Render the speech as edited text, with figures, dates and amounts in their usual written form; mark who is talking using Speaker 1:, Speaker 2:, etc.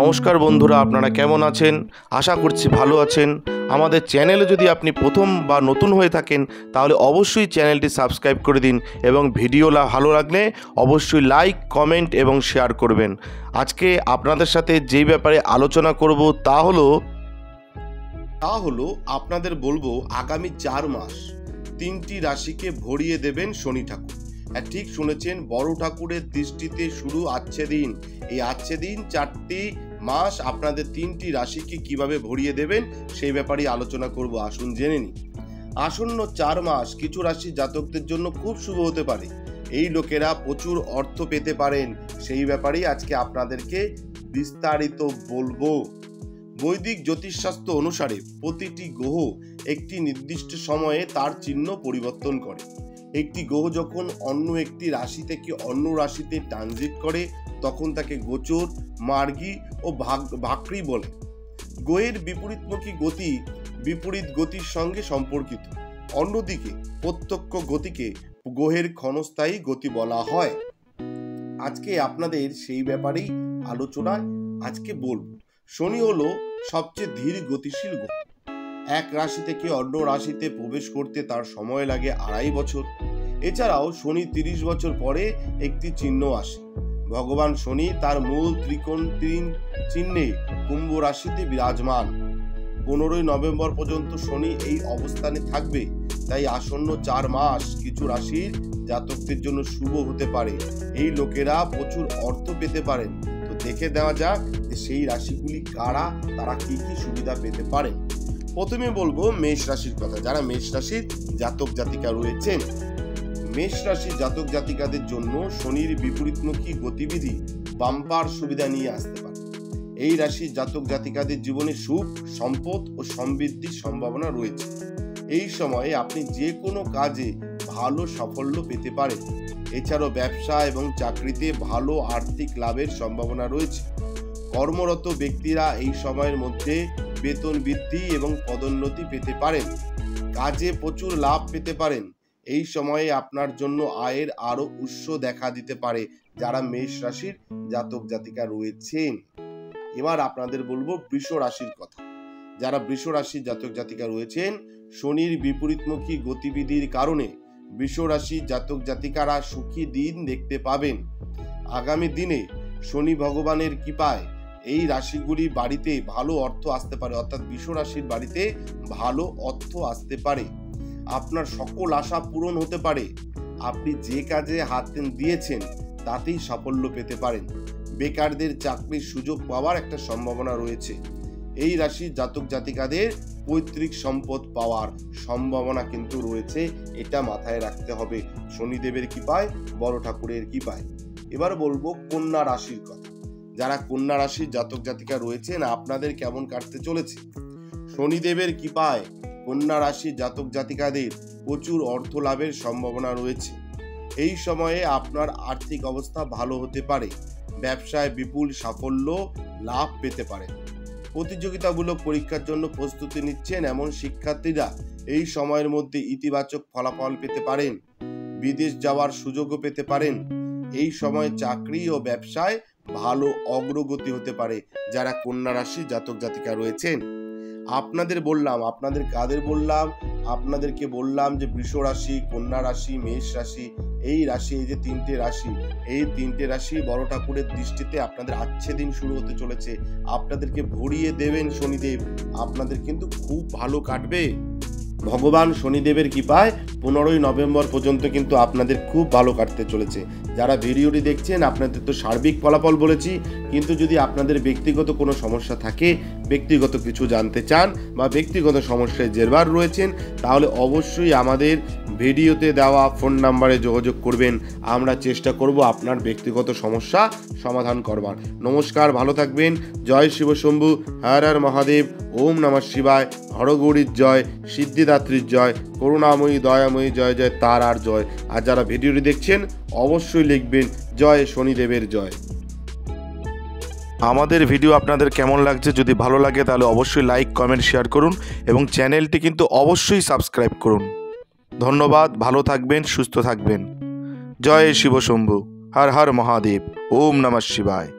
Speaker 1: নমস্কার বন্ধুরা, আপনারা কেমন আছেন? আশা করছি ভালো আছেন। আমাদের চ্যানেলে যদি আপনি প্রথম বা নতুন হয়ে থাকেন তাহলে অবশ্যই চ্যানেলটি সাবস্ক্রাইব করে দিন এবং ভিডিও ভালো লাগলে অবশ্যই লাইক, কমেন্ট এবং শেয়ার করবেন। আজকে আপনাদের সাথে যেই ব্যাপারে আলোচনা করব তা হলো আপনাদের বলবো আগামী 4 মাস 3টি রাশিকে ভরিয়ে দেবেন শনি ঠাকুর। হ্যাঁ, ঠিক শুনেছেন, বড় ঠাকুরের দৃষ্টিতে শুরু আচ্ছে দিন। এই আচ্ছে দিন 4টি মাস আপনাদের 3টি রাশিকে কিভাবে ভরিয়ে দেবেন সেই ব্যাপারে আলোচনা করব। আসুন জেনে নিই। আসন্ন 4 মাস কিছু রাশি জাতকদের জন্য খুব শুভ হতে পারে। এই লোকেরা প্রচুর অর্থ পেতে পারেন, সেই ব্যাপারেই আজকে আপনাদেরকে বিস্তারিত বলবো। বৈদিক জ্যোতিষশাস্ত্র অনুসারে প্রতিটি গ্রহ একটি নির্দিষ্ট সময়ে তার চিহ্ন পরিবর্তন করে। একটি গ্রহ যখন অন্য একটি রাশি থেকে অন্য রাশিতে ট্রানজিট করে তখন তাকে গোচর, মার্গী ও ভাকরি বলে। গ্রহের বিপরীতমুখী গতি বিপরীত গতির সঙ্গে সম্পর্কিত। অন্যদিকে প্রত্যক্ষ গতিকে গ্রহের ক্ষণস্থায়ী গতি বলা হয়। আজকে আপনাদের সেই ব্যাপারেই আলোচনায় আজকে বলবো। শনি হলো সবচেয়ে ধীর গতিশীল গ্রহ। এক রাশি থেকে অন্য রাশিতে প্রবেশ করতে তার সময় লাগে 2.5 বছর। এছাড়াও শনি 30 বছর পরে একটি চিহ্ন আসে। ভগবান শনি তার মূল ত্রিকোণ চিহ্নে কুম্ভ রাশিতে বিরাজমান। 15 নভেম্বর পর্যন্ত শনি এই অবস্থানে থাকবে। তাই আসন্ন 4 মাস কিছু রাশির জাতকদের জন্য শুভ হতে পারে। এই লোকেরা প্রচুর অর্থ পেতে পারেন। তো দেখে দেওয়া যাক যে সেই রাশিগুলি কারা, তারা কি কি সুবিধা পেতে পারে। প্রথমে বলবো মেষ রাশির কথা। যারা মেষ রাশির জাতক জাতিকা রয়েছেন, মেষ রাশির জাতক জাতিকাদের জন্য শনির বিপরীতমুখী গতিবিধি বাম্পার সুবিধা নিয়ে আসতে পারে। এই রাশির জাতক জাতিকাদের জীবনে সুখ, সম্পদ ও সমৃদ্ধির সম্ভাবনা রয়েছে। এই সময়ে আপনি যে কোনো কাজে ভালো সাফল্য পেতে পারেন। এছাড়াও ব্যবসা এবং চাকরিতে ভালো আর্থিক লাভের সম্ভাবনা রয়েছে। কর্মরত ব্যক্তিরা এই সময়ের মধ্যে বেতন বৃদ্ধি এবং পদোন্নতি পেতে পারেন। কাজে প্রচুর লাভ পেতে পারেন। এই সময়ে আপনার জন্য আয়ের আরো উৎস দেখা দিতে পারে যারা মেষ রাশির জাতক জাতিকা রয়েছেন। এবার আপনাদের বলবো বৃষ রাশির কথা। যারা বৃষ রাশির জাতক জাতিকা রয়েছেন, শনির বিপরীতমুখী গতিবিধির কারণে বৃষ রাশির জাতক জাতিকারা সুখী দিন দেখতে পাবেন। আগামী দিনে শনি ভগবানের কৃপায় এই রাশিগুলি বাড়িতে ভালো অর্থ আসতে পারে, অর্থাৎ বৃষ রাশির বাড়িতে ভালো অর্থ আসতে পারে। আপনার সকল আশা পূরণ হতে পারে। আপনি যে কাজে হাত দিয়েছেন তাতেই সাফল্য পেতে পারেন। বেকারদের চাকরির সুযোগ পাওয়ার একটা সম্ভাবনা রয়েছে। এই রাশির জাতক জাতিকাদের পৈতৃক সম্পদ পাওয়ার সম্ভাবনা কিন্তু রয়েছে, এটা মাথায় রাখতে হবে শনিদেবের কৃপায়, বড় ঠাকুরের কৃপায়। এবার বলবো কন্যা রাশির কথা। যারা কন্যা রাশির জাতক জাতিকা রয়েছেন, আপনাদের কেমন কাটতে চলেছে? শনিদেবের কৃপায় কন্যা রাশির জাতক জাতিকাদের প্রচুর অর্থ লাভের সম্ভাবনা রয়েছে। এই সময়ে আপনার আর্থিক অবস্থা ভালো হতে পারে। ব্যবসায় বিপুল সাফল্য লাভ পেতে পারেন। প্রতিযোগিতামূলক পরীক্ষার জন্য প্রস্তুতি নিচ্ছেন এমন শিক্ষার্থীরা এই সময়ের মধ্যে ইতিবাচক ফলাফল পেতে পারেন। বিদেশ যাওয়ার সুযোগও পেতে পারেন। এই সময় চাকরি ও ব্যবসায় ভালো অগ্রগতি হতে পারে যারা কন্যা রাশি জাতক জাতিকা রয়েছেন। আপনাদেরকে বললাম যে বৃষ রাশি, কন্যা রাশি, মেষ রাশি, এই রাশি, এই যে 3টে রাশি, এই 3টে রাশি বড় ঠাকুরের দৃষ্টিতে আপনাদের আচ্ছে দিন শুরু হতে চলেছে। আপনাদেরকে ভরিয়ে দেবেন শনিদেব। আপনাদের কিন্তু খুব ভালো কাটবে। ভগবান শনিদেবের কৃপায় 15 নভেম্বর পর্যন্ত কিন্তু আপনাদের খুব ভালো কাটতে চলেছে। যারা ভিডিওটি দেখছেন, আপনাদের তো সার্বিক ফলাফল বলেছি, কিন্তু যদি আপনাদের ব্যক্তিগত কোনো সমস্যা থাকে, ব্যক্তিগত কিছু জানতে চান বা ব্যক্তিগত সমস্যায় জেরবার রয়েছেন, তাহলে অবশ্যই আমাদের ভিডিওতে দেওয়া ফোন নাম্বারে যোগাযোগ করবেন। আমরা চেষ্টা করব আপনার ব্যক্তিগত সমস্যা সমাধান করবার। নমস্কার, ভালো থাকবেন। জয় শিব শম্ভু, হর হর মহাদেব, ওম নমঃ শিবায়, হরগৌরীর জয়, সিদ্ধিদাত্রীর জয়, করুণাময়ী দয়াময়ী জয় জয় তারার জয়। আর যারা ভিডিওটি দেখছেন অবশ্যই লিখবেন জয় শনিদেবের জয়। আমাদের ভিডিও আপনাদের কেমন লাগছে? যদি ভালো লাগে তাহলে অবশ্যই লাইক, কমেন্ট, শেয়ার করুন এবং চ্যানেলটি কিন্তু অবশ্যই সাবস্ক্রাইব করুন। ধন্যবাদ, ভালো থাকবেন, সুস্থ থাকবেন। জয় শিব শম্ভু, হর হর মহাদেব, ওম নমঃ শিবায়।